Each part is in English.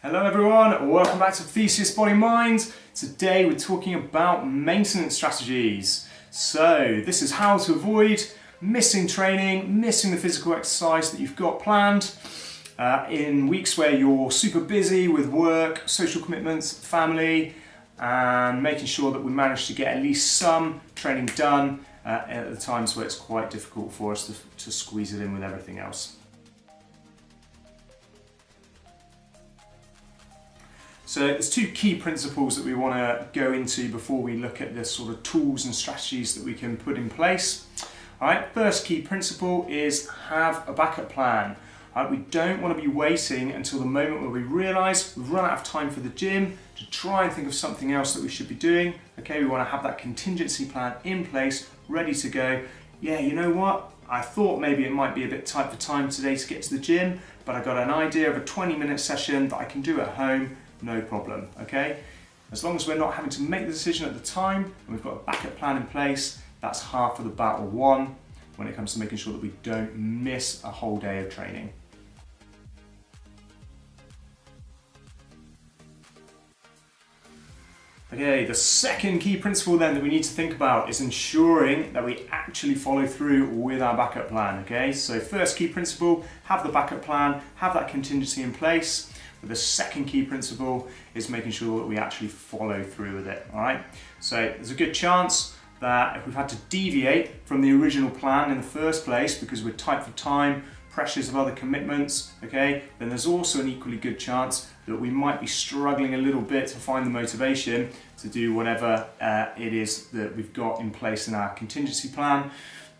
Hello everyone, welcome back to Theseus Body Mind. Today we're talking about maintenance strategies. So this is how to avoid missing training, missing the physical exercise that you've got planned in weeks where you're super busy with work, social commitments, family, and making sure that we manage to get at least some training done at the times where it's quite difficult for us to squeeze it in with everything else. So there's two key principles that we want to go into before we look at the sort of tools and strategies that we can put in place. All right, first key principle is have a backup plan. All right, we don't want to be waiting until the moment where we realise we've run out of time for the gym to try and think of something else that we should be doing. Okay, we want to have that contingency plan in place, ready to go. Yeah, you know what? I thought maybe it might be a bit tight for time today to get to the gym, but I got an idea of a 20-minute session that I can do at home. No problem, okay? As long as we're not having to make the decision at the time and we've got a backup plan in place, that's half of the battle won when it comes to making sure that we don't miss a whole day of training. Okay, the second key principle then that we need to think about is ensuring that we actually follow through with our backup plan, okay? So first key principle, have the backup plan, have that contingency in place. But the second key principle is making sure that we actually follow through with it, all right? So there's a good chance that if we've had to deviate from the original plan in the first place because we're tight for time, pressures of other commitments, okay, then there's also an equally good chance that we might be struggling a little bit to find the motivation to do whatever it is that we've got in place in our contingency plan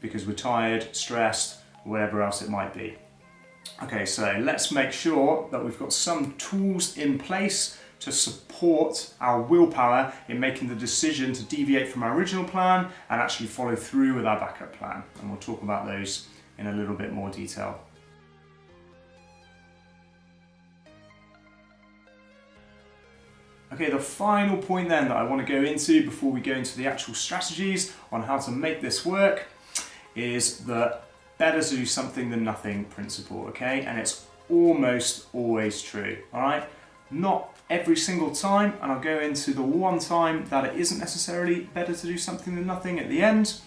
because we're tired, stressed, whatever else it might be. Okay, so let's make sure that we've got some tools in place to support our willpower in making the decision to deviate from our original plan and actually follow through with our backup plan. And we'll talk about those in a little bit more detail. Okay, the final point then that I want to go into before we go into the actual strategies on how to make this work is the better to do something than nothing principle, okay? And it's almost always true, all right? Not every single time, and I'll go into the one time that it isn't necessarily better to do something than nothing at the end,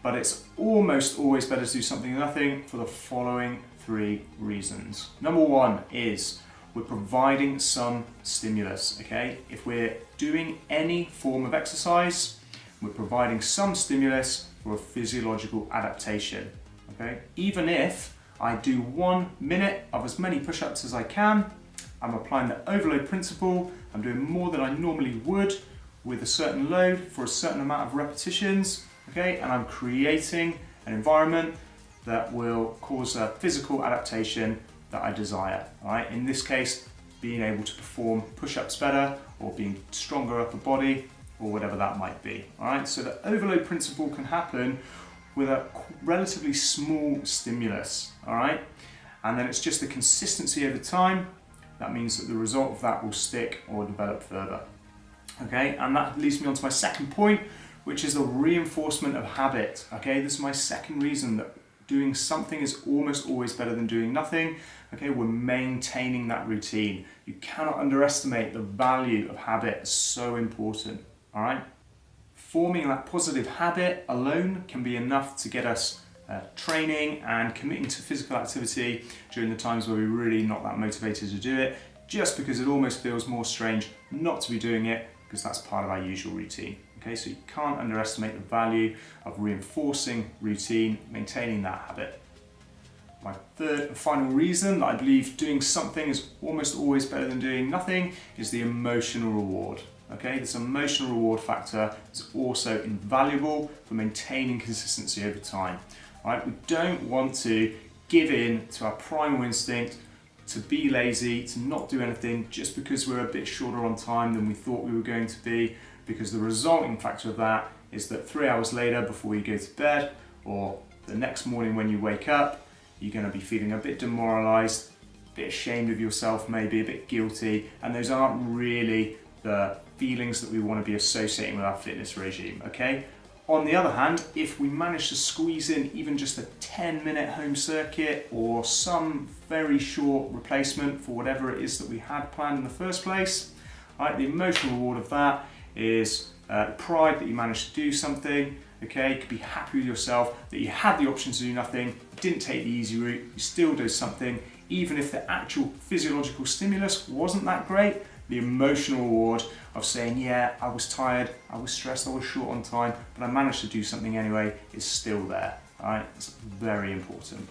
but it's almost always better to do something than nothing for the following three reasons. Number one is we're providing some stimulus, okay? If we're doing any form of exercise, we're providing some stimulus for a physiological adaptation. Okay. Even if I do 1 minute of as many push-ups as I can, I'm applying the overload principle, I'm doing more than I normally would with a certain load for a certain amount of repetitions, okay, and I'm creating an environment that will cause a physical adaptation that I desire. All right? In this case, being able to perform push-ups better or being stronger upper body or whatever that might be. All right? So the overload principle can happen with a relatively small stimulus, all right? And then it's just the consistency over time. That means that the result of that will stick or develop further, okay? And that leads me on to my second point, which is the reinforcement of habit, okay? This is my second reason that doing something is almost always better than doing nothing, okay? We're maintaining that routine. You cannot underestimate the value of habit. It's so important, all right? Forming that positive habit alone can be enough to get us training and committing to physical activity during the times where we're really not that motivated to do it, just because it almost feels more strange not to be doing it because that's part of our usual routine. Okay, so you can't underestimate the value of reinforcing routine, maintaining that habit. My third and final reason that I believe doing something is almost always better than doing nothing is the emotional reward. Okay, this emotional reward factor is also invaluable for maintaining consistency over time. Right? We don't want to give in to our primal instinct to be lazy, to not do anything just because we're a bit shorter on time than we thought we were going to be, because the resulting factor of that is that 3 hours later before you go to bed or the next morning when you wake up, you're going to be feeling a bit demoralized, a bit ashamed of yourself, maybe a bit guilty, and those aren't really the feelings that we want to be associating with our fitness regime, okay? On the other hand, if we manage to squeeze in even just a 10-minute home circuit or some very short replacement for whatever it is that we had planned in the first place, right, the emotional reward of that is pride that you managed to do something. Okay, you could be happy with yourself that you had the option to do nothing, didn't take the easy route, you still did something, even if the actual physiological stimulus wasn't that great. The emotional reward of saying, yeah, I was tired, I was stressed, I was short on time, but I managed to do something anyway, is still there. Right? It's very important.